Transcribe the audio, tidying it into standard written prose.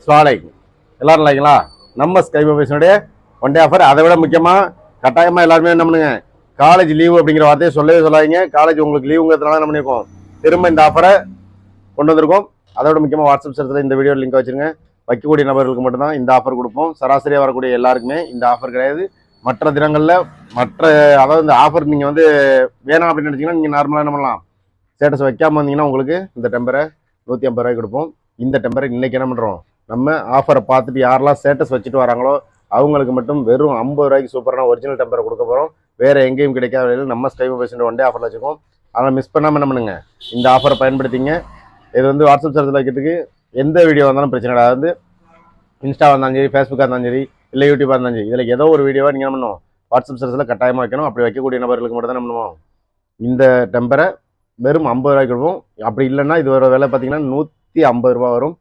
அஸ்ஸலாமு எல்லாரும் இல்லைங்களா? நம்ம ஸ்கை மொபைல்ஸுடைய ஒன் டே ஆஃபர். அதை விட முக்கியமாக கட்டாயமாக எல்லாருமே என்ன பண்ணுங்க, காலேஜ் லீவு அப்படிங்கிற வார்த்தையை சொல்லவே சொல்லாதீங்க. காலேஜ் உங்களுக்கு லீவுங்கிறதுனால என்ன பண்ணியிருக்கோம், திரும்ப இந்த ஆஃபரை கொண்டு வந்திருக்கோம். அதோட முக்கியமாக வாட்ஸ்அப் சர்ச்சில் இந்த வீடியோ லிங்க் வச்சுருங்க. வைக்கக்கூடிய நபர்களுக்கு மட்டும்தான் இந்த ஆஃபர் கொடுப்போம். சராசரியாக வரக்கூடிய எல்லாருக்குமே இந்த ஆஃபர் கிடையாது. மற்ற தினங்களில் அதாவது இந்த ஆஃபர் நீங்கள் வந்து வேணாம் அப்படின்னு நினச்சிங்கன்னா நீங்கள் நார்மலாக என்ன பண்ணலாம், ஸ்டேட்டஸ் வைக்காமல் வந்தீங்கன்னா உங்களுக்கு இந்த டெம்பரை 150 ரூபாய்க்கு கொடுப்போம். இந்த டெம்பரை இன்றைக்கி என்ன பண்ணுறோம், நம்ம ஆஃபரை பார்த்துட்டு யாரெல்லாம் ஸ்டேட்டஸ் வச்சுட்டு வராங்களோ அவங்களுக்கு மட்டும் வெறும் 50 ரூபாய்க்கு சூப்பரான ஒரிஜினல் டெம்பரை கொடுக்க போகிறோம். வேறு எங்கேயும் கிடைக்காத வகையில் நம்ம ஸ்கை மொபைல்ஸ் ஒன் டே ஆஃபரில் வச்சுக்கோம். அதனால் மிஸ் பண்ணாமல் என்ன பண்ணுங்க, இந்த ஆஃபரை பயன்படுத்திங்க. இது வந்து வாட்ஸ்அப் சார்ஜில் வைக்கிறதுக்கு எந்த வீடியோ வந்தாலும் பிரச்சனை கிடையாது. அதாவது இன்ஸ்டாவாக இருந்தாலும் சரி, ஃபேஸ்புக்காக இருந்தாலும் சரி, இல்லை யூடியூபாக இருந்தாலும் சரி, இதில் ஏதோ ஒரு வீடியோவாக நீங்கள் என்ன பண்ணணும், வாட்ஸ்அப் சார்ஜில் கட்டாயமாக வைக்கணும். அப்படி வைக்கக்கூடிய நபர்களுக்கு மட்டும் தான் என்ன பண்ணுவோம், இந்த டெம்பரை வெறும் 50 ரூபாய்க்கு கொடுப்போம். அப்படி இல்லைன்னா இது ஒரு விலை பார்த்தீங்கன்னா 150 ரூபா வரும்.